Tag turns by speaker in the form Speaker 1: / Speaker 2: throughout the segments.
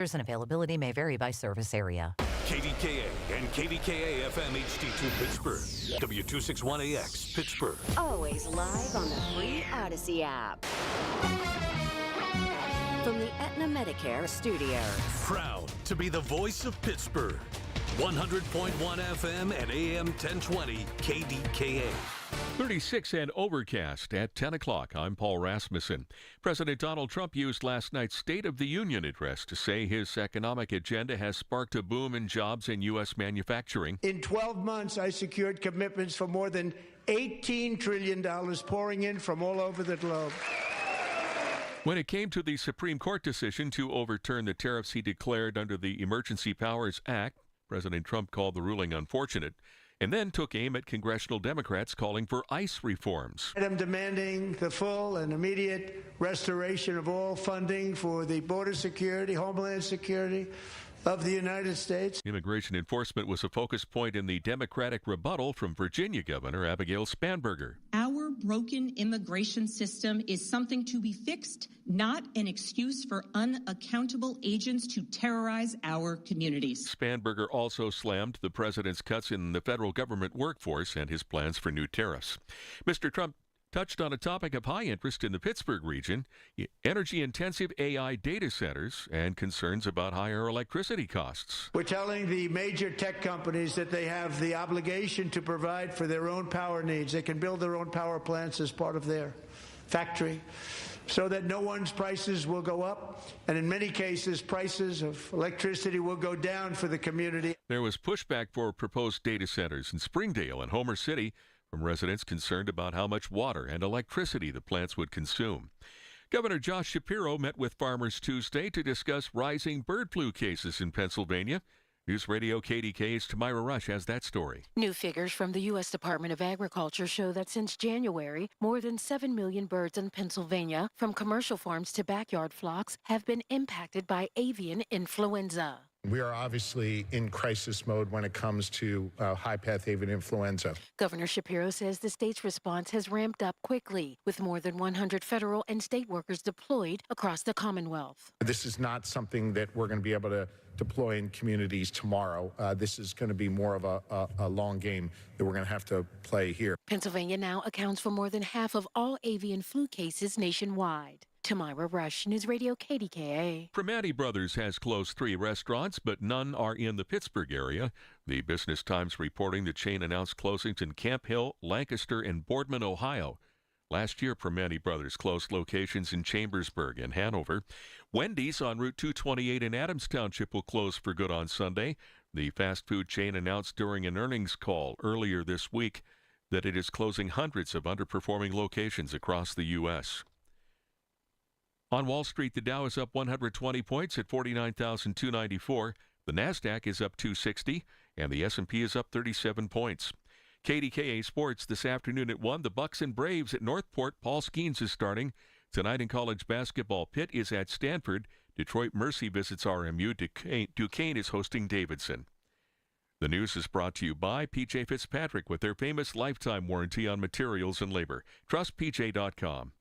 Speaker 1: And availability may vary by service area.
Speaker 2: KDKA and KDKA FM HD2 Pittsburgh. W261AX Pittsburgh.
Speaker 3: Always live on the free Odyssey app. From the Aetna Medicare studios.
Speaker 2: Proud to be the voice of Pittsburgh. 100.1 FM and AM 1020 KDKA.
Speaker 4: 36 and overcast at 10 o'clock. I'm Paul Rasmussen. President Donald Trump used last night's State of the Union address to say his economic agenda has sparked a boom in jobs in U.S. manufacturing.
Speaker 5: In 12 months, I secured commitments for more than $18 trillion pouring in from all over the globe.
Speaker 4: When it came to the Supreme Court decision to overturn the tariffs he declared under the Emergency Powers Act, President Trump called the ruling unfortunate and then took aim at congressional Democrats calling for ICE reforms.
Speaker 5: I'm demanding the full and immediate restoration of all funding for the border security, homeland security of the United States.
Speaker 4: Immigration enforcement was a focus point in the Democratic rebuttal from Virginia Governor Abigail Spanberger.
Speaker 6: Our broken immigration system is something to be fixed, not an excuse for unaccountable agents to terrorize our communities.
Speaker 4: Spanberger also slammed the president's cuts in the federal government workforce and his plans for new tariffs. Mr. Trump touched on a topic of high interest in the Pittsburgh region, energy-intensive AI data centers and concerns about higher electricity costs.
Speaker 5: We're telling the major tech companies that they have the obligation to provide for their own power needs. They can build their own power plants as part of their factory so that no one's prices will go up, and in many cases, prices of electricity will go down for the community.
Speaker 4: There was pushback for proposed data centers in Springdale and Homer City from residents concerned about how much water and electricity the plants would consume. Governor Josh Shapiro met with farmers Tuesday to discuss rising bird flu cases in Pennsylvania. News Radio KDKA's Tamira Rush has that story.
Speaker 7: New figures from the U.S. Department of Agriculture show that since January, more than 7 million birds in Pennsylvania, from commercial farms to backyard flocks, have been impacted by avian influenza.
Speaker 8: We are obviously in crisis mode when it comes to high-path avian influenza.
Speaker 7: Governor Shapiro says the state's response has ramped up quickly, with more than 100 federal and state workers deployed across the Commonwealth.
Speaker 8: This is not something that we're going to be able to deploy in communities tomorrow. This is going to be more of a long game that we're going to have to play here.
Speaker 7: Pennsylvania now accounts for more than half of all avian flu cases nationwide. Tamira Rush, News Radio KDKA.
Speaker 4: Primanti Brothers has closed 3 restaurants, but none are in the Pittsburgh area. The Business Times reporting the chain announced closings in Camp Hill, Lancaster, and Boardman, Ohio. Last year, Primanti Brothers closed locations in Chambersburg and Hanover. Wendy's on Route 228 in Adams Township will close for good on Sunday. The fast food chain announced during an earnings call earlier this week that it is closing hundreds of underperforming locations across the U.S. On Wall Street, the Dow is up 120 points at 49,294. The Nasdaq is up 260, and the S&P is up 37 points. KDKA Sports this afternoon at 1. The Bucks and Braves at Northport. Paul Skeens is starting. Tonight in college basketball, Pitt is at Stanford. Detroit Mercy visits RMU. Duquesne is hosting Davidson. The news is brought to you by P.J. Fitzpatrick with their famous lifetime warranty on materials and labor. TrustPJ.com.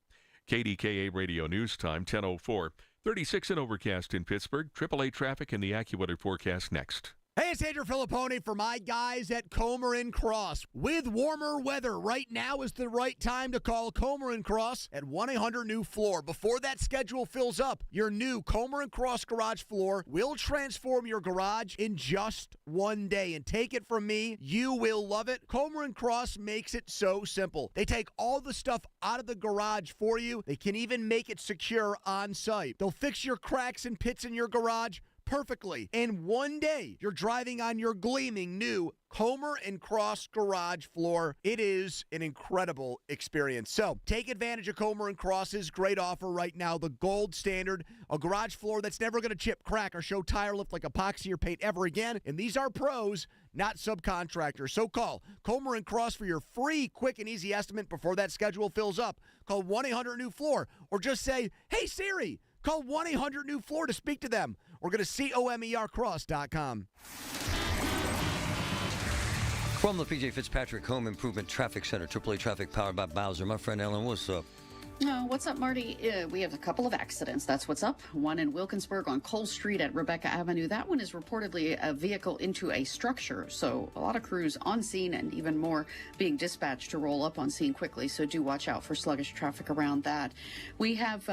Speaker 4: KDKA Radio News Time, 10:04. 36 and overcast in Pittsburgh. AAA traffic and the AccuWeather forecast next.
Speaker 9: Hey, it's Andrew Filippone for my guys at Comer & Cross. With warmer weather, right now is the right time to call Comer & Cross at 1-800-NEW-FLOOR. Before that schedule fills up, your new Comer & Cross garage floor will transform your garage in just one day. And take it from me, you will love it. Comer & Cross makes it so simple. They take all the stuff out of the garage for you. They can even make it secure on site. They'll fix your cracks and pits in your garage perfectly. And one day, you're driving on your gleaming new Comer & Cross garage floor. It is an incredible experience. So take advantage of Comer & Cross's great offer right now, the gold standard, a garage floor that's never going to chip, crack, or show tire lift like epoxy or paint ever again. And these are pros, not subcontractors. So call Comer & Cross for your free, quick, and easy estimate before that schedule fills up. Call 1-800-NEW-FLOOR or just say, hey, Siri, call 1-800-NEW-FLOOR to speak to them. Or go to COMERcross.com.
Speaker 10: From the P.J. Fitzpatrick Home Improvement Traffic Center, AAA traffic powered by Bowser. My friend Ellen, what's up? What's up, Marty? We have a couple of accidents. That's what's up. One in Wilkinsburg on Cole Street at Rebecca Avenue. That one is reportedly a vehicle into a structure. So a lot of crews on scene and even more being dispatched to roll up on scene quickly. So do watch out for sluggish traffic around that. We have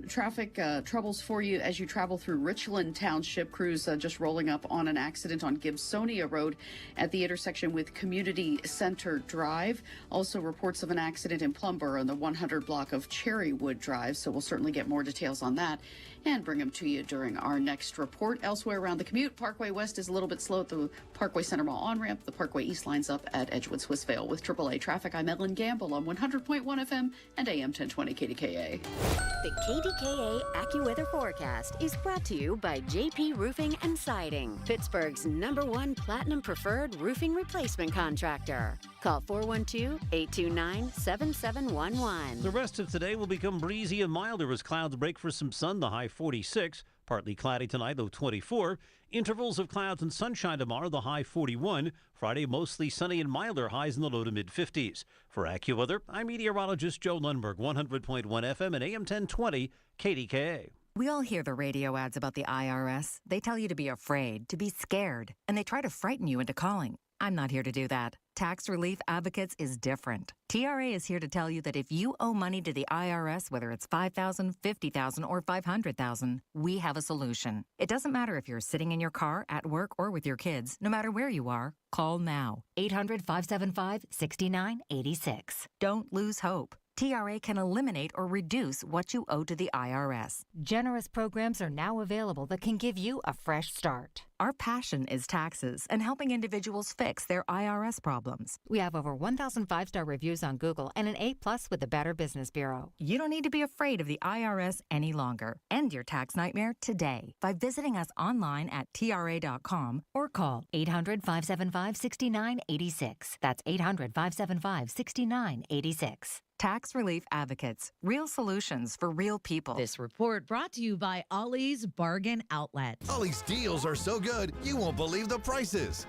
Speaker 10: traffic troubles for you as you travel through Richland Township. Crews just rolling up on an accident on Gibsonia Road at the intersection with Community Center Drive. Also reports of an accident in Plumborough on the 100 block of Cherrywood Drive, so we'll certainly get more details on that and bring them to you during our next report. Elsewhere around the commute, Parkway West is a little bit slow at the Parkway Center Mall on-ramp. The Parkway East lines up at Edgewood Swissvale. With AAA traffic, I'm Ellen Gamble on 100.1 FM and AM 1020 KDKA.
Speaker 3: The KDKA AccuWeather forecast is brought to you by JP Roofing and Siding, Pittsburgh's #1 Platinum Preferred roofing replacement contractor. Call 412-829-7711.
Speaker 11: The rest of today will become breezy and milder as clouds break for some sun, the high 46. Partly cloudy tonight, low 24. Intervals of clouds and sunshine tomorrow, the high 41. Friday, mostly sunny and milder, highs in the low to mid-50s. For AccuWeather, I'm meteorologist Joe Lundberg, 100.1 FM and AM 1020 KDKA.
Speaker 1: We all hear the radio ads about the IRS. They tell you to be afraid, to be scared, and they try to frighten you into calling. I'm not here to do that. Tax Relief Advocates is different. TRA is here to tell you that if you owe money to the IRS, whether it's $5,000, $50,000, or $500,000, we have a solution. It doesn't matter if you're sitting in your car, at work, or with your kids. No matter where you are, call now. 800-575-6986. Don't lose hope. TRA can eliminate or reduce what you owe to the IRS.
Speaker 12: Generous programs are now available that can give you a fresh start.
Speaker 1: Our passion is taxes and helping individuals fix their IRS problems.
Speaker 12: We have over 1,000 5-star reviews on Google and an A+ with the Better Business Bureau.
Speaker 1: You don't need to be afraid of the IRS any longer. End your tax nightmare today by visiting us online at TRA.com or call 800-575-6986. That's 800-575-6986. Tax Relief Advocates. Real solutions for real people.
Speaker 13: This report brought to you by Ollie's Bargain Outlet.
Speaker 14: Ollie's deals are so good, you won't believe the prices.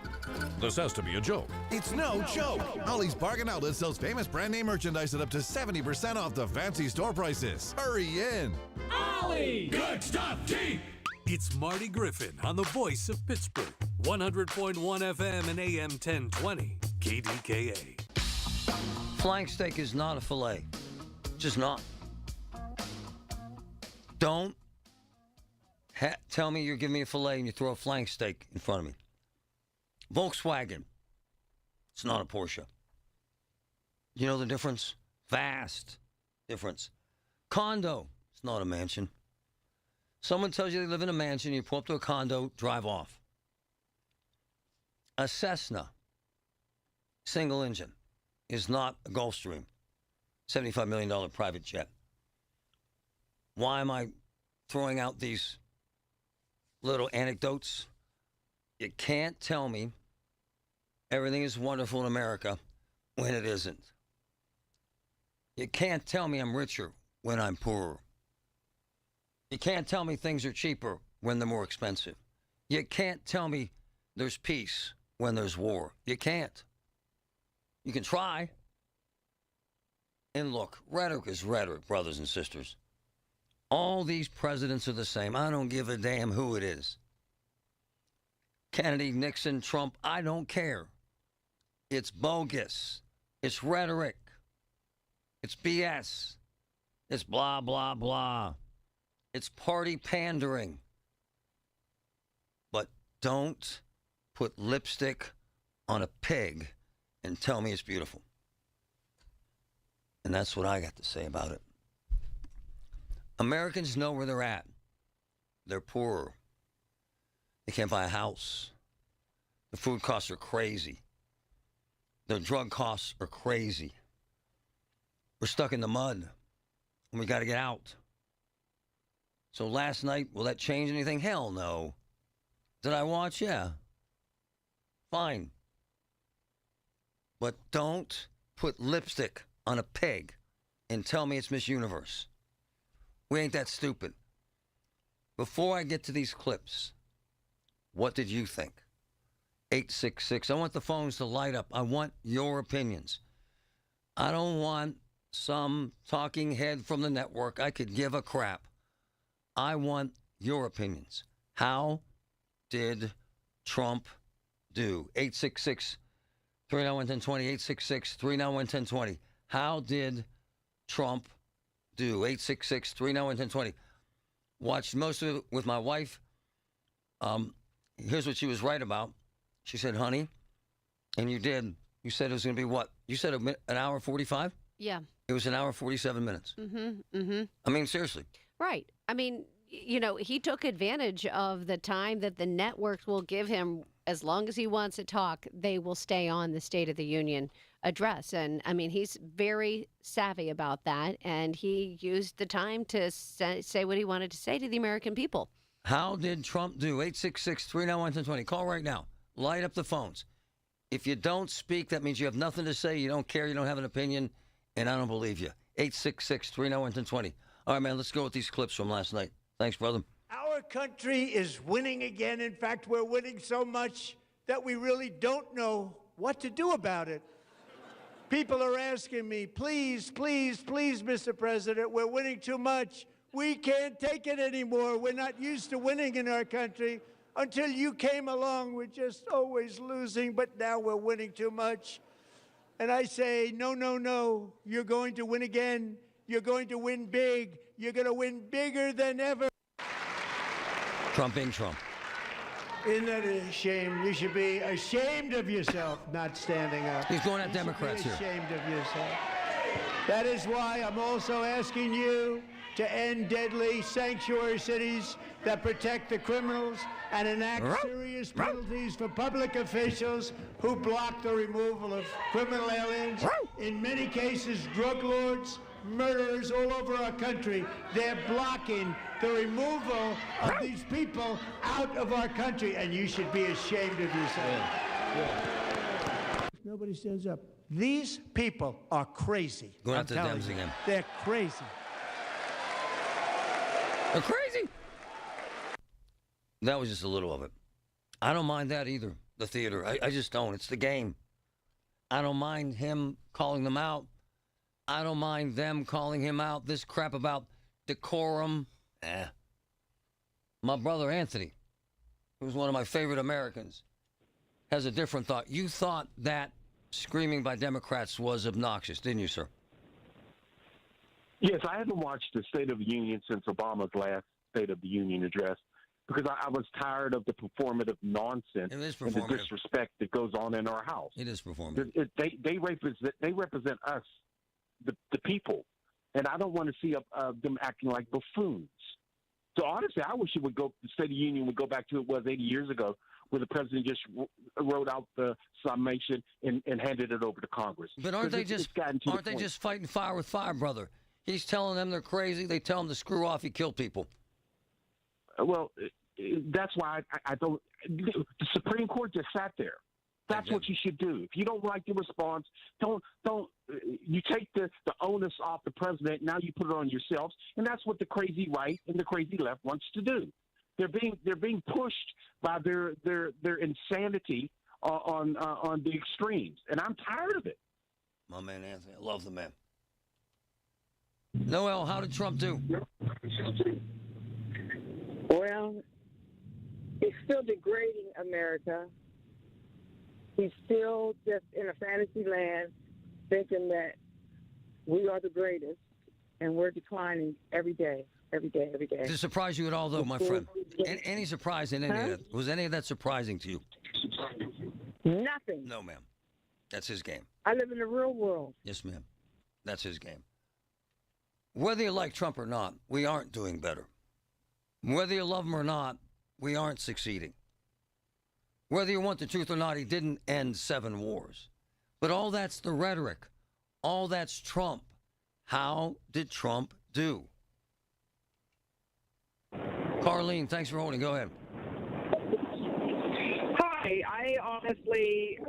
Speaker 15: This has to be a joke.
Speaker 14: It's no joke. Ollie's Bargain Outlet sells famous brand name merchandise at up to 70% off the fancy store prices. Hurry in.
Speaker 2: Ollie! Good stuff, T! It's Marty Griffin on the voice of Pittsburgh. 100.1 FM and AM 1020 KDKA.
Speaker 16: Flank steak is not a filet. Just not. Don't tell me you're giving me a filet and you throw a flank steak in front of me. Volkswagen. It's not a Porsche. You know the difference? Vast difference. Condo. It's not a mansion. Someone tells you they live in a mansion, you pull up to a condo, drive off. A Cessna. Single engine. Is not a Gulfstream, $75 million private jet. Why am I throwing out these little anecdotes? You can't tell me everything is wonderful in America when it isn't. You can't tell me I'm richer when I'm poorer. You can't tell me things are cheaper when they're more expensive. You can't tell me there's peace when there's war. You can't. You can try. And look, rhetoric is rhetoric, brothers and sisters. All these presidents are the same. I don't give a damn who it is. Kennedy, Nixon, Trump, I don't care. It's bogus. It's rhetoric. It's BS. It's blah, blah, blah. It's party pandering. But don't put lipstick on a pig and tell me it's beautiful. And that's what I got to say about it. Americans know where they're at. They're poorer. They can't buy a house. The food costs are crazy. The drug costs are crazy. We're stuck in the mud, and we got to get out. So last night, will that change anything? Hell no. Did I watch? Yeah. Fine. But don't put lipstick on a pig and tell me it's Miss Universe. We ain't that stupid. Before I get to these clips, what did you think? 866. I want the phones to light up. I want your opinions. I don't want some talking head from the network. I could give a crap. I want your opinions. How did Trump do? 866-391-1020, 866-391-1020. How did Trump do? 866-391-1020. Watched most of it with my wife. Here's what she was right about. She said, honey, and you did. You said it was going to be what? You said an hour 45?
Speaker 17: Yeah.
Speaker 16: It was an hour 47 minutes.
Speaker 17: Mm-hmm.
Speaker 16: I mean, seriously.
Speaker 17: Right. I mean, you know, he took advantage of the time that the networks will give him. As long as he wants to talk, they will stay on the State of the Union address. And, I mean, he's very savvy about that, and he used the time to say what he wanted to say to the American people.
Speaker 16: How did Trump do? 866-391-1020. Call right now. Light up the phones. If you don't speak, that means you have nothing to say, you don't care, you don't have an opinion, and I don't believe you. 866-391-1020. All right, man, let's go with these clips from last night. Thanks, brother.
Speaker 5: Our country is winning again. In fact, we're winning so much that we really don't know what to do about it. People are asking me, please, please, please, Mr. President, we're winning too much. We can't take it anymore. We're not used to winning in our country. Until you came along, we're just always losing, but now we're winning too much. And I say, no, no, no. You're going to win again. You're going to win big. You're going to win bigger than ever.
Speaker 16: Trump being Trump.
Speaker 5: Isn't that a shame? You should be ashamed of yourself not standing up.
Speaker 16: He's going at Democrats here.
Speaker 5: Ashamed of yourself. That is why I'm also asking you to end deadly sanctuary cities that protect the criminals and enact serious penalties for public officials who block the removal of criminal aliens. In many cases, drug lords, murderers all over our country. They're blocking the removal of these people out of our country, and you should be ashamed of yourself. Nobody stands up. These people are crazy.
Speaker 16: Going out to the Dems again.
Speaker 5: They're crazy.
Speaker 16: They're crazy. That was just a little of it. I don't mind that either, the theater. I just don't. It's the game. I don't mind him calling them out. I don't mind them calling him out. This crap about decorum. My brother Anthony, who's one of my favorite Americans, has a different thought. You thought that screaming by Democrats was obnoxious, didn't you, sir?
Speaker 18: Yes, I haven't watched the State of the Union since Obama's last State of the Union address because I was tired of the performative nonsense and the disrespect that goes on in our House.
Speaker 16: It is performative.
Speaker 18: They represent us, the people, and I don't want to see them acting like buffoons. So honestly, I wish the State of the Union would go back to it was 80 years ago, where the president just wrote out the summation and handed it over to Congress.
Speaker 16: But aren't they just fighting fire with fire, brother? He's telling them they're crazy. They tell him to screw off. He killed people.
Speaker 18: Well, that's why I don't. The Supreme Court just sat there. That's what you should do. If you don't like the response, don't. You take the onus off the president. Now you put it on yourselves, and that's what the crazy right and the crazy left wants to do. They're being pushed by their insanity on the extremes, and I'm tired of it.
Speaker 16: My man Anthony, I love the man. Noel, how did Trump do?
Speaker 19: Well, he's still degrading America. He's still just in a fantasy land thinking that we are the greatest, and we're declining every day. Did
Speaker 16: it surprise you at all, though, my friend? Any surprise in any of that? Was any of that surprising to you?
Speaker 19: Nothing.
Speaker 16: No, ma'am. That's his game.
Speaker 19: I live in the real world.
Speaker 16: Yes, ma'am. That's his game. Whether you like Trump or not, we aren't doing better. Whether you love him or not, we aren't succeeding. Whether you want the truth or not, he didn't end 7 wars. But all that's the rhetoric. All that's Trump. How did Trump do? Carlene, thanks for holding. Go ahead.
Speaker 20: Hi.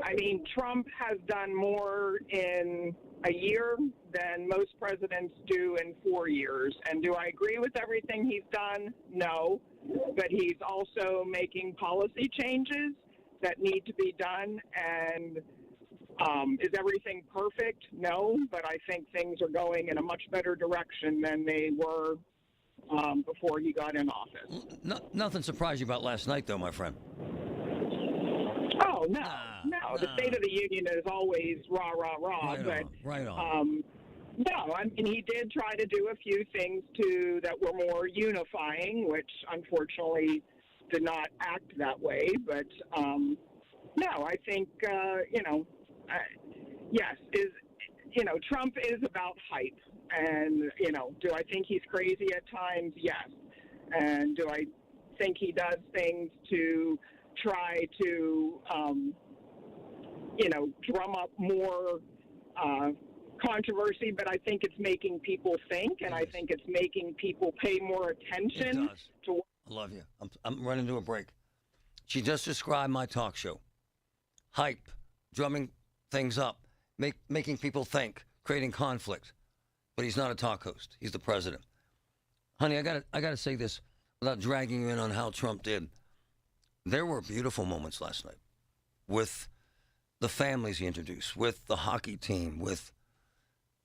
Speaker 20: I mean, Trump has done more in a year than most presidents do in 4 years. And do I agree with everything he's done? No. But he's also making policy changes that need to be done. And Is everything perfect? No, but I think things are going in a much better direction than they were before he got in office.
Speaker 16: Nothing surprised you about last night, though, my friend.
Speaker 20: Oh, no. The State of the Union is always rah, rah, rah.
Speaker 16: Right on.
Speaker 20: No, I mean, he did try to do a few things, that were more unifying, which unfortunately did not act that way. But, no, I think, yes, Trump is about hype. And, do I think he's crazy at times? Yes. And do I think he does things to try to, drum up more controversy? But I think it's making people think, and I think it's making people pay more attention.
Speaker 16: It does. I love you. I'm running to a break. She just described my talk show. Hype, drumming things up, making people think, creating conflict. But he's not a talk host. He's the president. Honey, I gotta say this without dragging you in on how Trump did. There were beautiful moments last night with the families he introduced, with the hockey team, with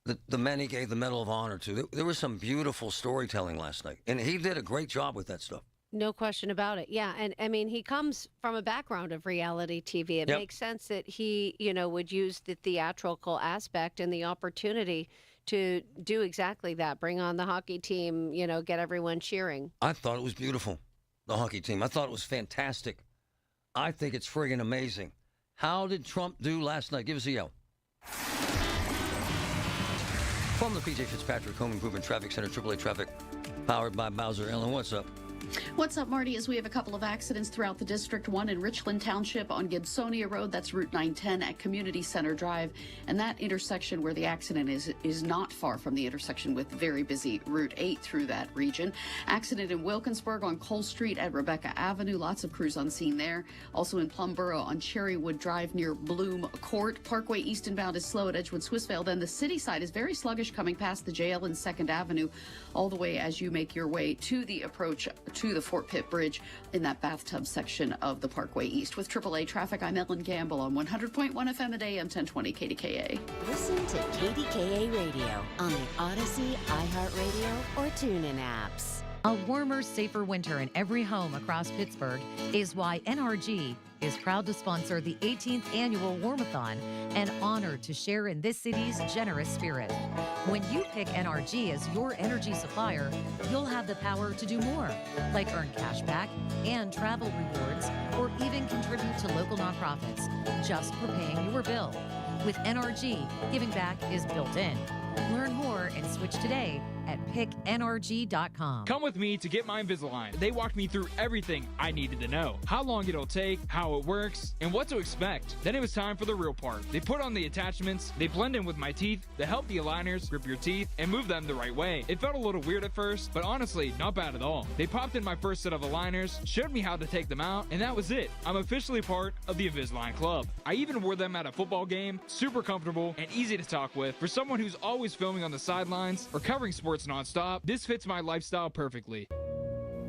Speaker 16: the men he gave the Medal of Honor to. There was some beautiful storytelling last night, and he did a great job with that stuff.
Speaker 17: No question about it. Yeah. And I mean, he comes from a background of reality TV. It makes sense that he, would use the theatrical aspect and the opportunity to do exactly that. Bring on the hockey team, get everyone cheering.
Speaker 16: I thought it was beautiful, the hockey team. I thought it was fantastic. I think it's friggin' amazing. How did Trump do last night? Give us a yell. From the P.J. Fitzpatrick Home Improvement Traffic Center, AAA Traffic, powered by Bowser. Ellen, what's up?
Speaker 10: What's up, Marty? As we have a couple of accidents throughout the district, one in Richland Township on Gibsonia Road, that's Route 910 at Community Center Drive, and that intersection where the accident is not far from the intersection with very busy Route 8 through that region. Accident in Wilkinsburg on Cole Street at Rebecca Avenue, lots of crews on scene there. Also in Plumboro on Cherrywood Drive near Bloom Court. Parkway east and bound is slow at Edgewood Swissvale. Then the city side is very sluggish coming past the jail in 2nd Avenue, all the way as you make your way to the approach to the Fort Pitt Bridge in that bathtub section of the Parkway East. With AAA traffic, I'm Ellen Gamble on 100.1 FM at AM 1020 KDKA.
Speaker 3: Listen to KDKA Radio on the Odyssey, iHeartRadio, or TuneIn apps.
Speaker 12: A warmer, safer winter in every home across Pittsburgh is why NRG is proud to sponsor the 18th annual Warmathon and honored to share in this city's generous spirit. When you pick NRG as your energy supplier, you'll have the power to do more, like earn cash back and travel rewards, or even contribute to local nonprofits just for paying your bill. With NRG, giving back is built in. Learn more and switch today at picknrg.com.
Speaker 21: Come with me to Get My Invisalign. They walked me through everything I needed to know. How long it'll take, how it works, and what to expect. Then it was time for the real part. They put on the attachments, they blend in with my teeth, they help the aligners grip your teeth and move them the right way. It felt a little weird at first, but honestly, not bad at all. They popped in my first set of aligners, showed me how to take them out, and that was it. I'm officially part of the Invisalign Club. I even wore them at a football game, super comfortable and easy to talk with. For someone who's always filming on the sidelines or covering sports nonstop, this fits my lifestyle perfectly.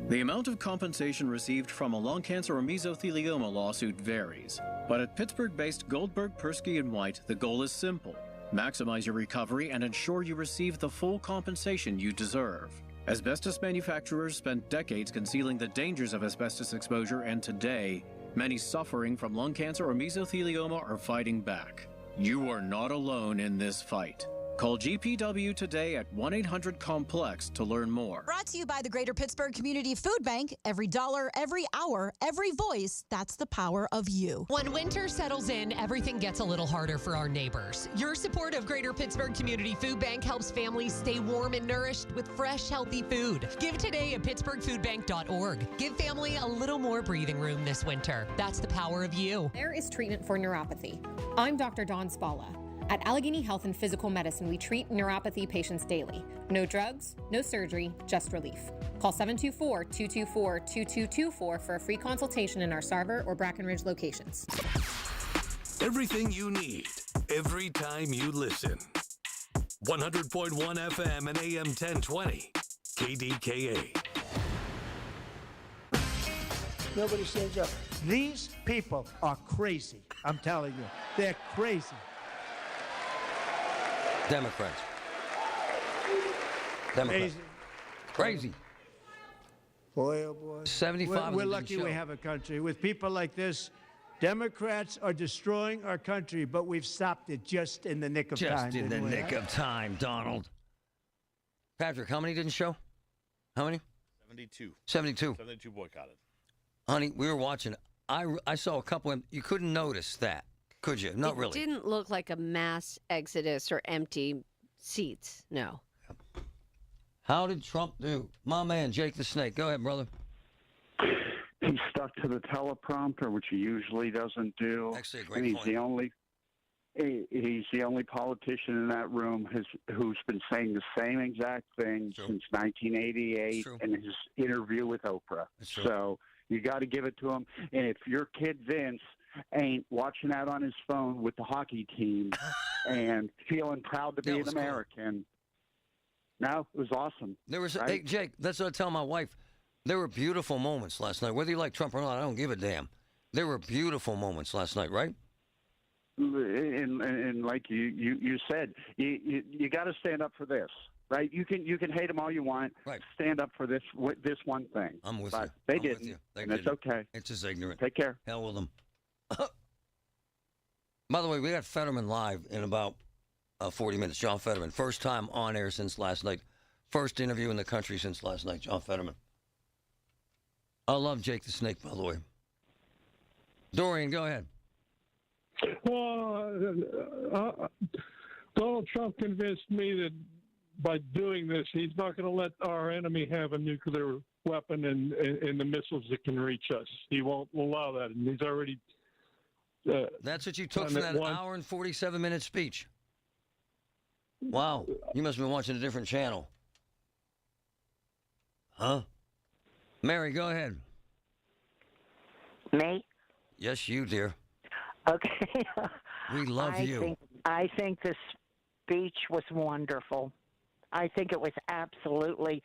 Speaker 22: The amount of compensation received from a lung cancer or mesothelioma lawsuit varies. But at Pittsburgh-based Goldberg, Persky & White, the goal is simple. Maximize your recovery and ensure you receive the full compensation you deserve. Asbestos manufacturers spent decades concealing the dangers of asbestos exposure, and today, many suffering from lung cancer or mesothelioma are fighting back. You are not alone in this fight. Call GPW today at 1-800-COMPLEX to learn more.
Speaker 23: Brought to you by the Greater Pittsburgh Community Food Bank. Every dollar, every hour, every voice, that's the power of you.
Speaker 24: When winter settles in, everything gets a little harder for our neighbors. Your support of Greater Pittsburgh Community Food Bank helps families stay warm and nourished with fresh, healthy food. Give today at pittsburghfoodbank.org. Give family a little more breathing room this winter. That's the power of you.
Speaker 25: There is treatment for neuropathy. I'm Dr. Dawn Spalla. At Allegheny Health and Physical Medicine, we treat neuropathy patients daily. No drugs, no surgery, just relief. Call 724-224-2224 for a free consultation in our Sarver or Brackenridge locations.
Speaker 2: Everything you need, every time you listen. 100.1 FM and AM 1020, KDKA.
Speaker 5: Nobody stands up. These people are crazy. I'm telling you. They're crazy.
Speaker 16: Democrats.
Speaker 5: Amazing.
Speaker 16: Crazy.
Speaker 5: Boy, oh boy.
Speaker 16: 75
Speaker 5: We're lucky we have a country. With people like this, Democrats are destroying our country, but we've stopped it just in the nick of time.
Speaker 16: Just in the nick of time, Donald. Patrick, how many didn't show? How many?
Speaker 4: 72.
Speaker 16: 72.
Speaker 4: 72 boycotted.
Speaker 16: Honey, we were watching. I saw a couple of them. You couldn't notice that, could you? Not really.
Speaker 17: It didn't look like a mass exodus or empty seats. No.
Speaker 16: How did Trump do? My man, Jake the Snake. Go ahead, brother.
Speaker 18: He stuck to the teleprompter, which he usually doesn't do.
Speaker 16: Actually, a great
Speaker 18: and he's
Speaker 16: point.
Speaker 18: He's the only politician in that room who's been saying the same exact thing since 1988 in his interview with Oprah. So you got to give it to him. And if your kid Vince ain't watching that on his phone with the hockey team and feeling proud to be an American, no, it was awesome.
Speaker 16: There was,
Speaker 18: right?
Speaker 16: hey, Jake, that's what I tell my wife. There were beautiful moments last night. Whether you like Trump or not, I don't give a damn. There were beautiful moments last night, right?
Speaker 18: And like you said, you got to stand up for this, right? You can hate them all you want.
Speaker 16: Right.
Speaker 18: Stand up for this one thing.
Speaker 16: I'm with
Speaker 18: but
Speaker 16: you.
Speaker 18: They
Speaker 16: I'm
Speaker 18: didn't,
Speaker 16: with you.
Speaker 18: and it's okay.
Speaker 16: It's just ignorant.
Speaker 18: Take care.
Speaker 16: Hell with them. By the way, we got Fetterman live in about 40 minutes. John Fetterman, first time on air since last night. First interview in the country since last night. John Fetterman. I love Jake the Snake, by the way. Dorian, go ahead.
Speaker 6: Well, Donald Trump convinced me that by doing this, he's not going to let our enemy have a nuclear weapon and the missiles that can reach us. He won't allow that, and he's already.
Speaker 16: That's what you took from that hour and 47-minute speech. Wow, you must have been watching a different channel. Huh? Mary, go ahead.
Speaker 7: Me?
Speaker 16: Yes, you, dear.
Speaker 7: Okay.
Speaker 16: We love you.
Speaker 7: I think the speech was wonderful. I think it was absolutely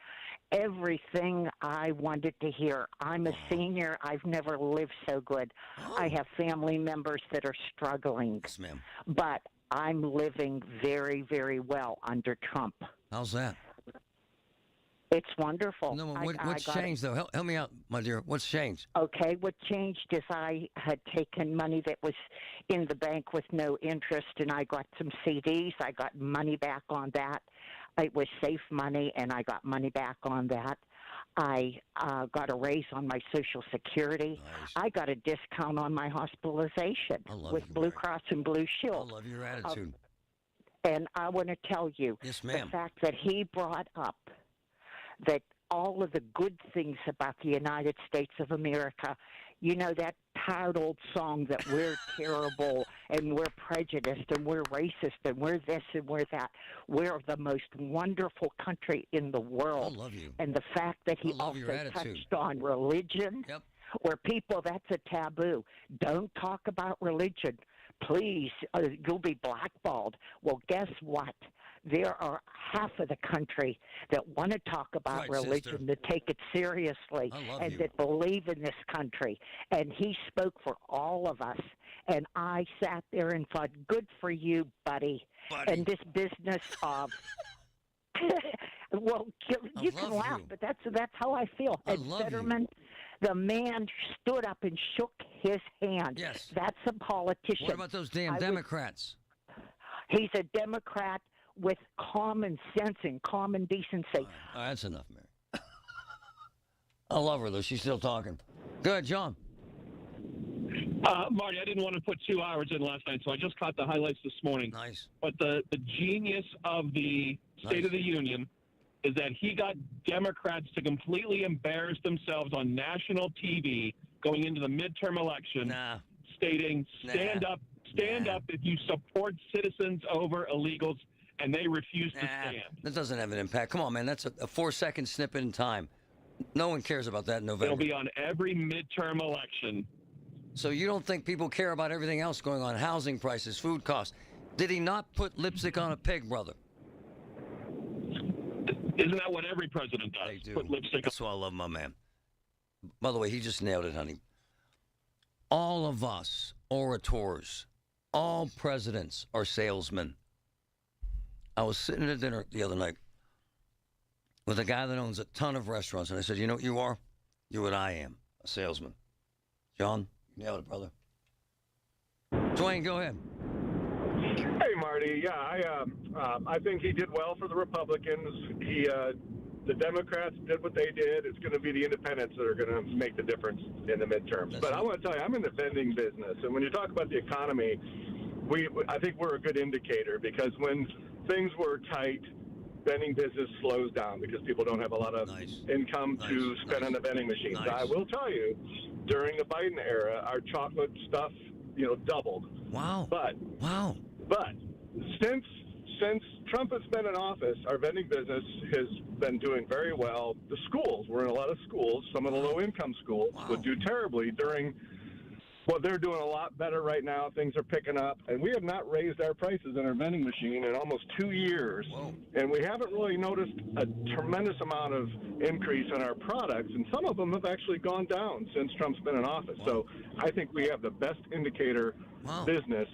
Speaker 7: everything I wanted to hear. I'm a senior. I've never lived so good. I have family members that are struggling.
Speaker 16: Yes, ma'am.
Speaker 7: But I'm living very, very well under Trump.
Speaker 16: How's that?
Speaker 7: It's wonderful.
Speaker 16: No, what's changed, though? Help me out, my dear. What's changed?
Speaker 7: Okay, what changed is I had taken money that was in the bank with no interest, and I got some CDs. I got money back on that. It was safe money, and I got money back on that. I got a raise on my Social Security.
Speaker 16: Nice.
Speaker 7: I got a discount on my hospitalization with Blue Cross and Blue Shield.
Speaker 16: I love your attitude.
Speaker 7: And I want to tell you,
Speaker 16: yes, ma'am.
Speaker 7: The fact that he brought up that all of the good things about the United States of America, you know, that tired old song that we're terrible and we're prejudiced and we're racist and we're this and we're that. We're the most wonderful country in the world.
Speaker 16: I love you.
Speaker 7: And the fact that he also touched on religion, where people, that's a taboo. Don't talk about religion. Please, you'll be blackballed. Well, guess what? There are half of the country that want to talk about religion, that take it seriously, and that believe in this country. And he spoke for all of us. And I sat there and thought, good for you, buddy. And this business of, well, you can laugh, but that's how I feel. And Fetterman, the man stood up and shook his hand.
Speaker 16: Yes.
Speaker 7: That's a politician.
Speaker 16: What about those damn Democrats?
Speaker 7: He's a Democrat with common sense and common decency.
Speaker 16: All right, that's enough, Mary. I love her, though. She's still talking. Go ahead, John.
Speaker 6: Marty, I didn't want to put 2 hours in last night, so I just caught the highlights this morning.
Speaker 16: Nice.
Speaker 6: But the genius of the State of the Union is that he got Democrats to completely embarrass themselves on national TV going into the midterm election, stating, stand up if you support citizens over illegals. And they refuse to stand.
Speaker 16: That doesn't have an impact. Come on, man. That's a 4-second snippet in time. No one cares about that in November.
Speaker 6: It'll be on every midterm election.
Speaker 16: So you don't think people care about everything else going on? Housing prices, food costs. Did he not put lipstick on a pig, brother?
Speaker 6: Isn't that what every president does?
Speaker 16: They do.
Speaker 6: Put lipstick
Speaker 16: That's why I love my man. By the way, he just nailed it, honey. All of us orators, all presidents are salesmen. I was sitting at dinner the other night with a guy that owns a ton of restaurants, and I said, you know what you are? You're what I am, a salesman. John, you nailed it, brother. Dwayne, go ahead.
Speaker 1: Hey, Marty. Yeah, I think he did well for the Republicans. The Democrats did what they did. It's going to be the independents that are going to make the difference in the midterms. But I want to tell you, I'm in the vending business, and when you talk about the economy, I think we're a good indicator, because when things were tight, vending business slows down because people don't have a lot of income to spend on the vending machines. I will tell you, during the Biden era, our chocolate stuff, doubled.
Speaker 16: Wow.
Speaker 1: But since Trump has been in office, our vending business has been doing very well. The schools, we're in a lot of schools. Some of the low-income schools would do terribly during. Well, they're doing a lot better right now. Things are picking up. And we have not raised our prices in our vending machine in almost 2 years. Whoa. And we haven't really noticed a tremendous amount of increase in our products. And some of them have actually gone down since Trump's been in office. Wow. So I think we have the best indicator business.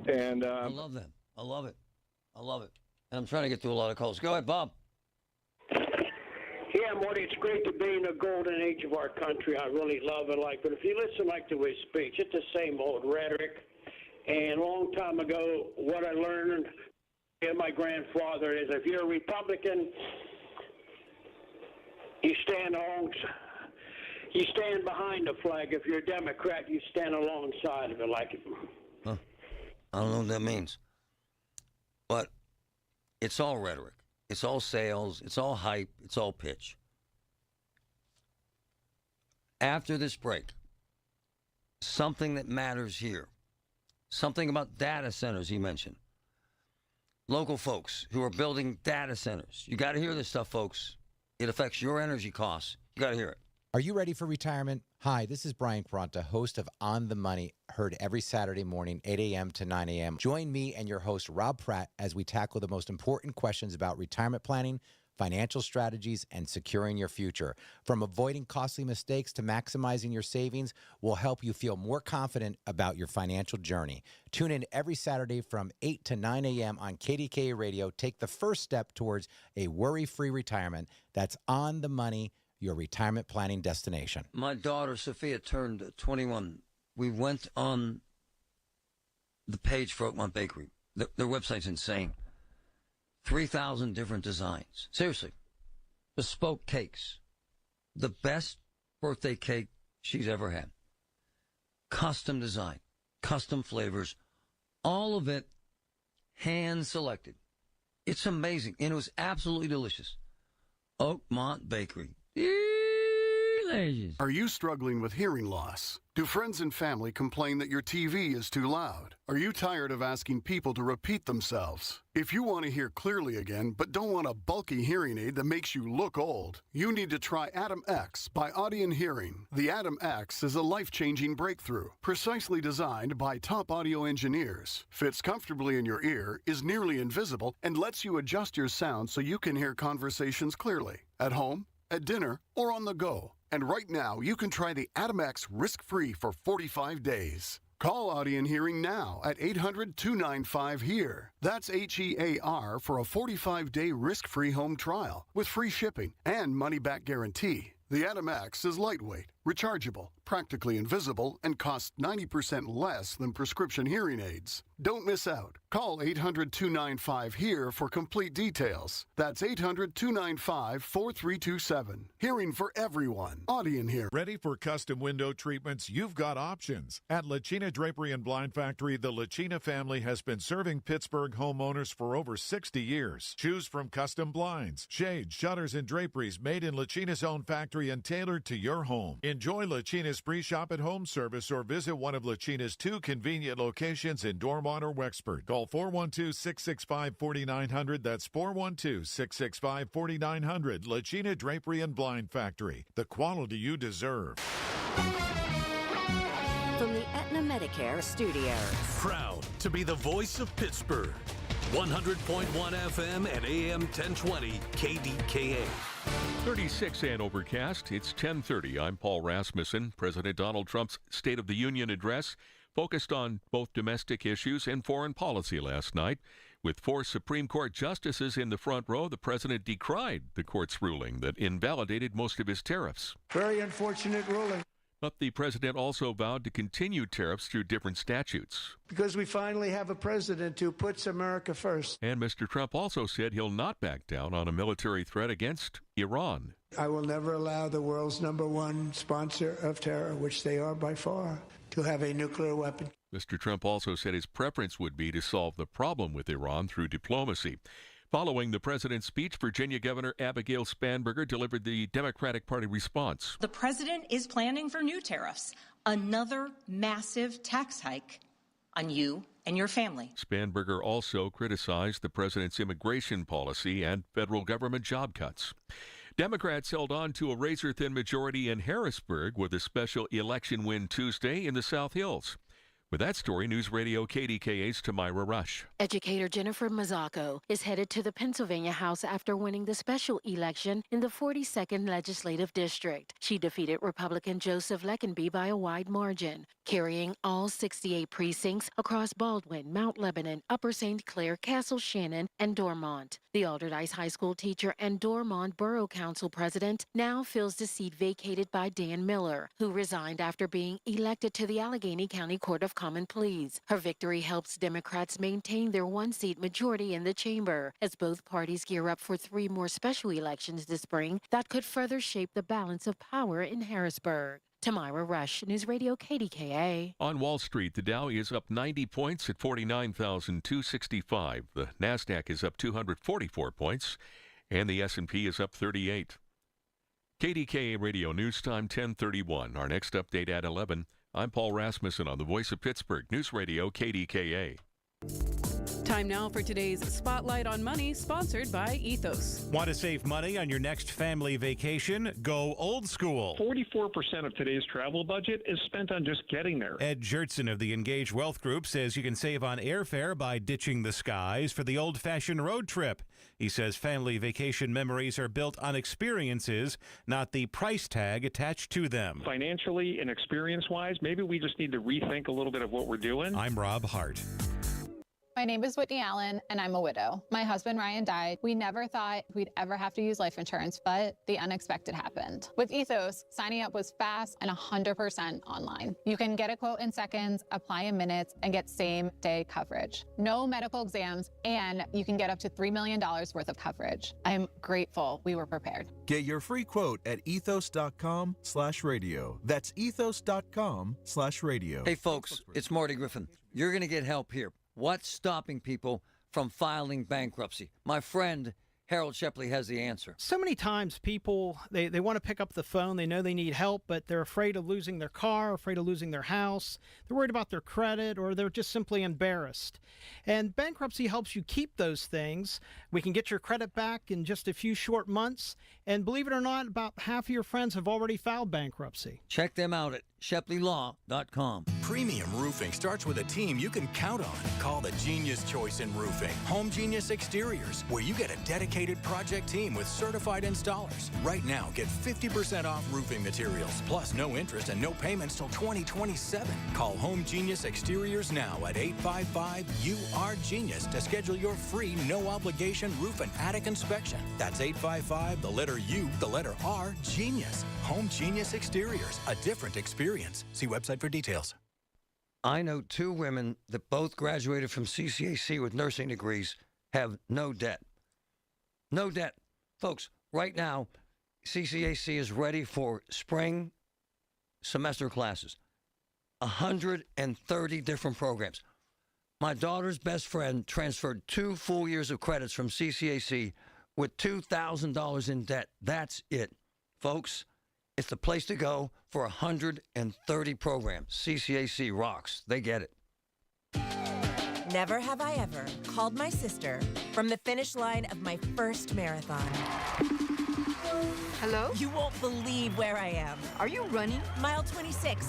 Speaker 1: And
Speaker 16: I love that. I love it. I love it. And I'm trying to get through a lot of calls. Go ahead, Bob.
Speaker 4: Yeah, Marty, it's great to be in the golden age of our country. I really love it. But if you listen to his speech, it's the same old rhetoric. And a long time ago, what I learned from my grandfather is if you're a Republican, you stand behind the flag. If you're a Democrat, you stand alongside of it
Speaker 16: Huh. I don't know what that means. But it's all rhetoric. It's all sales. It's all hype. It's all pitch. After this break, something that matters here. Something about data centers he mentioned. Local folks who are building data centers. You got to hear this stuff, folks. It affects your energy costs. You got to hear it.
Speaker 8: Are you ready for retirement? Hi, this is Brian Quaranta, host of On the Money, heard every Saturday morning, 8 a.m. to 9 a.m. Join me and your host, Rob Pratt, as we tackle the most important questions about retirement planning, financial strategies, and securing your future. From avoiding costly mistakes to maximizing your savings, we'll help you feel more confident about your financial journey. Tune in every Saturday from 8 to 9 a.m. on KDKA Radio. Take the first step towards a worry-free retirement. That's On the Money, your retirement planning destination.
Speaker 16: My daughter, Sophia, turned 21. We went on the page for Oakmont Bakery. Their website's insane. 3,000 different designs. Seriously. Bespoke cakes. The best birthday cake she's ever had. Custom design. Custom flavors. All of it hand-selected. It's amazing. And it was absolutely delicious. Oakmont Bakery.
Speaker 9: Are you struggling with hearing loss? Do friends and family complain that your TV is too loud? Are you tired of asking people to repeat themselves? If you want to hear clearly again, but don't want a bulky hearing aid that makes you look old, you need to try Atom X by Audion Hearing. The Atom X is a life-changing breakthrough, precisely designed by top audio engineers, fits comfortably in your ear, is nearly invisible, and lets you adjust your sound so you can hear conversations clearly, at home, at dinner, or on the go. And right now, you can try the Atom X risk-free for 45 days. Call Audion Hearing now at 800-295-HEAR. That's HEAR for a 45-day risk-free home trial with free shipping and money-back guarantee. The Atom X is lightweight, rechargeable, practically invisible, and costs 90% less than prescription hearing aids. Don't miss out. Call 800-295-HEAR for complete details. That's 800-295-4327. Hearing for everyone. Audion Hearing.
Speaker 11: Ready for custom window treatments? You've got options. At Lachina Drapery and Blind Factory, the Lachina family has been serving Pittsburgh homeowners for over 60 years. Choose from custom blinds, shades, shutters, and draperies made in Lachina's own factory and tailored to your home. Enjoy Lachina's free shop at home service or visit one of Lachina's 2 convenient locations in Dormont or Wexford. Call 412-665-4900. That's 412-665-4900. Lachina Drapery and Blind Factory. The quality you deserve.
Speaker 3: From the Aetna Medicare Studios.
Speaker 2: Proud to be the voice of Pittsburgh. 100.1 FM and AM 1020 KDKA.
Speaker 15: 36 and overcast. It's 10:30. I'm Paul Rasmussen. President Donald Trump's State of the Union address focused on both domestic issues and foreign policy last night. With 4 Supreme Court justices in the front row, the president decried the court's ruling that invalidated most of his tariffs.
Speaker 5: Very unfortunate ruling.
Speaker 15: But the president also vowed to continue tariffs through different statutes.
Speaker 5: Because we finally have a president who puts America first.
Speaker 15: And Mr. Trump also said he'll not back down on a military threat against Iran.
Speaker 5: I will never allow the world's #1 sponsor of terror, which they are by far, to have a nuclear weapon.
Speaker 15: Mr. Trump also said his preference would be to solve the problem with Iran through diplomacy. Following the president's speech, Virginia Governor Abigail Spanberger delivered the Democratic Party response.
Speaker 10: The president is planning for new tariffs, another massive tax hike on you and your family.
Speaker 15: Spanberger also criticized the president's immigration policy and federal government job cuts. Democrats held on to a razor-thin majority in Harrisburg with a special election win Tuesday in the South Hills. With that story, News Radio KDKA's Tamira Rush.
Speaker 13: Educator Jennifer Mazzacco is headed to the Pennsylvania House after winning the special election in the 42nd Legislative District. She defeated Republican Joseph Leckenby by a wide margin, carrying all 68 precincts across Baldwin, Mount Lebanon, Upper St. Clair, Castle Shannon, and Dormont. The Alderdice High School teacher and Dormont Borough Council president now fills the seat vacated by Dan Miller, who resigned after being elected to the Allegheny County Court of Common Pleas. Her victory helps Democrats maintain their one-seat majority in the chamber, as both parties gear up for 3 more special elections this spring that could further shape the balance of power in Harrisburg. Tamira Rush, News Radio KDKA.
Speaker 15: On Wall Street, the Dow is up 90 points at 49,265. The Nasdaq is up 244 points, and the S&P is up 38. KDKA Radio News Time 10:31. Our next update at 11. I'm Paul Rasmussen on the Voice of Pittsburgh, News Radio KDKA.
Speaker 14: Time now for today's Spotlight on Money, sponsored by Ethos.
Speaker 19: Want to save money on your next family vacation? Go old school.
Speaker 20: 44% of today's travel budget is spent on just getting there.
Speaker 19: Ed Jertson of the Engage Wealth Group says you can save on airfare by ditching the skies for the old-fashioned road trip. He says family vacation memories are built on experiences, not the price tag attached to them.
Speaker 20: Financially and experience-wise, maybe we just need to rethink a little bit of what we're doing.
Speaker 19: I'm Rob Hart.
Speaker 26: My name is Whitney Allen, and I'm a widow. My husband, Ryan, died. We never thought we'd ever have to use life insurance, but the unexpected happened. With Ethos, signing up was fast and 100% online. You can get a quote in seconds, apply in minutes, and get same-day coverage. No medical exams, and you can get up to $3 million worth of coverage. I'm grateful we were prepared.
Speaker 27: Get your free quote at ethos.com/radio. That's ethos.com/radio.
Speaker 16: Hey, folks, it's Marty Griffin. You're going to get help here. What's stopping people from filing bankruptcy? My friend Harold Shepley has the answer.
Speaker 28: So many times people, they want to pick up the phone. They know they need help, but they're afraid of losing their car, afraid of losing their house. They're worried about their credit, or they're just simply embarrassed. And bankruptcy helps you keep those things. We can get your credit back in just a few short months. And believe it or not, about half of your friends have already filed bankruptcy.
Speaker 16: Check them out at ShepleyLaw.com.
Speaker 29: Premium roofing starts with a team you can count on. Call the Genius Choice in Roofing. Home Genius Exteriors, where you get a dedicated project team with certified installers. Right now, get 50% off roofing materials, plus no interest and no payments till 2027. Call Home Genius Exteriors now at 855-UR-GENIUS to schedule your free, no-obligation roof and attic inspection. That's 855, the letter U, the letter R, Genius. Home Genius Exteriors, a different experience. See website for details.
Speaker 16: I know 2 women that both graduated from CCAC with nursing degrees have no debt. No debt. Folks, right now, CCAC is ready for spring semester classes. 130 different programs. My daughter's best friend transferred 2 full years of credits from CCAC with $2,000 in debt. That's it. Folks, it's the place to go for 130 programs. CCAC rocks. They get it.
Speaker 30: Never have I ever called my sister from the finish line of my first marathon. Hello? You won't believe where I am. Are you running? Mile 26.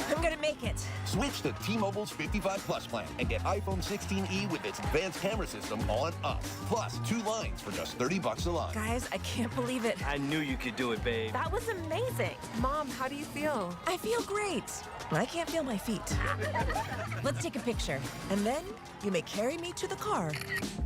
Speaker 30: I'm gonna make it.
Speaker 31: Switch to T-Mobile's 55 Plus plan and get iPhone 16e with its advanced camera system on us. Plus 2 lines for just $30 a line.
Speaker 30: Guys, I can't believe it.
Speaker 31: I knew you could do it, babe.
Speaker 30: That was amazing. Mom, how do you feel? I feel great. I can't feel my feet. Let's take a picture, and then you may carry me to the car.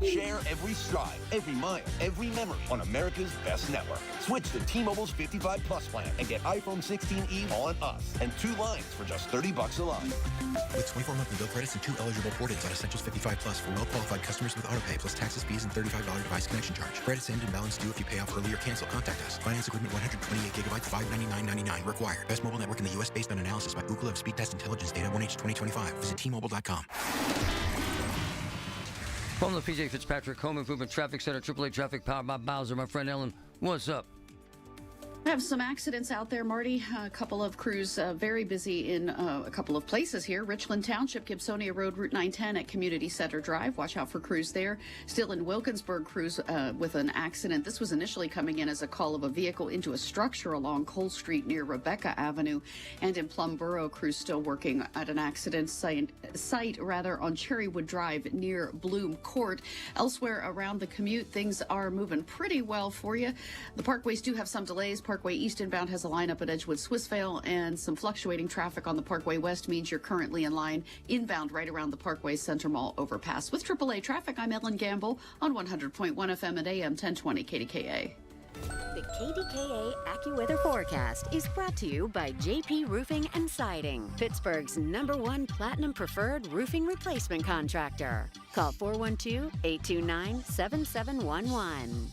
Speaker 31: Share every stride, every mile, every memory on America's best network. Switch to T-Mobile's 55 Plus plan and get iPhone 16e on us and 2 lines for just $30 a line.
Speaker 6: With 24 monthly bill credits and 2 eligible port-ins on Essentials 55 Plus for well-qualified customers with autopay plus taxes, fees, and $35 device connection charge. Credits end and balance due if you pay off early or cancel. Contact us. Finance agreement 128 gigabytes, $599.99 required. Best mobile network in the U.S. based on analysis by Ookla of Speed Test Intelligence data 1H 2025. Visit T-Mobile.com.
Speaker 16: From the PJ Fitzpatrick Home Improvement Traffic Center, AAA Traffic powered by Bowser. My friend Ellen, what's up?
Speaker 7: I have some accidents out there, Marty. A couple of crews very busy in a couple of places here. Richland Township, Gibsonia Road, Route 910 at Community Center Drive. Watch out for crews there. Still in Wilkinsburg, crews with an accident. This was initially coming in as a call of a vehicle into a structure along Cole Street near Rebecca Avenue. And in Plumboro, crews still working at an accident site on Cherrywood Drive near Bloom Court. Elsewhere around the commute, things are moving pretty well for you. The parkways do have some delays. Parkway East inbound has a lineup at Edgewood Swissvale, and some fluctuating traffic on the Parkway West means you're currently in line inbound right around the Parkway Center Mall overpass. With AAA Traffic, I'm Ellen Gamble on 100.1 FM and AM 1020 KDKA.
Speaker 3: The KDKA AccuWeather forecast is brought to you by JP Roofing and Siding, Pittsburgh's #1 Platinum Preferred Roofing Replacement Contractor. Call 412-829-7711.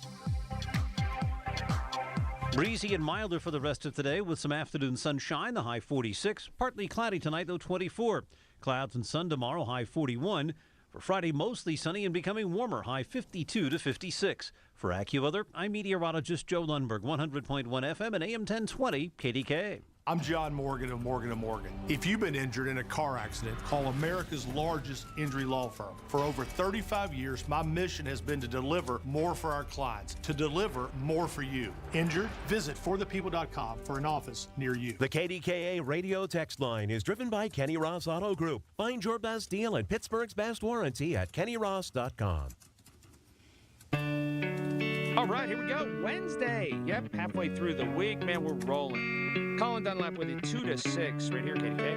Speaker 12: Breezy and milder for the rest of today with some afternoon sunshine, the high 46. Partly cloudy tonight, though, 24. Clouds and sun tomorrow, high 41. For Friday, mostly sunny and becoming warmer, high 52 to 56. For AccuWeather, I'm meteorologist Joe Lundberg, 100.1 FM and AM 1020 KDKA.
Speaker 17: I'm John Morgan of Morgan & Morgan. If you've been injured in a car accident, call America's largest injury law firm. For over 35 years, my mission has been to deliver more for our clients, to deliver more for you. Injured? Visit forthepeople.com for an office near you.
Speaker 18: The KDKA radio text line is driven by Kenny Ross Auto Group. Find your best deal and Pittsburgh's best warranty at kennyross.com.
Speaker 21: All right, here we go. Wednesday. Yep, halfway through the week. Man, we're rolling. Colin Dunlap with it 2 to 6 right here, KDK.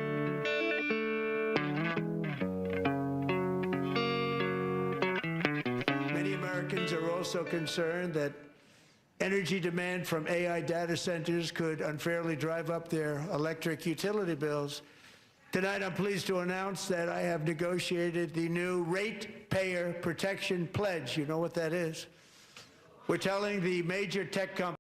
Speaker 5: Many Americans are also concerned that energy demand from AI data centers could unfairly drive up their electric utility bills. Tonight, I'm pleased to announce that I have negotiated the new Ratepayer Protection Pledge. You know what that is? We're telling the major tech companies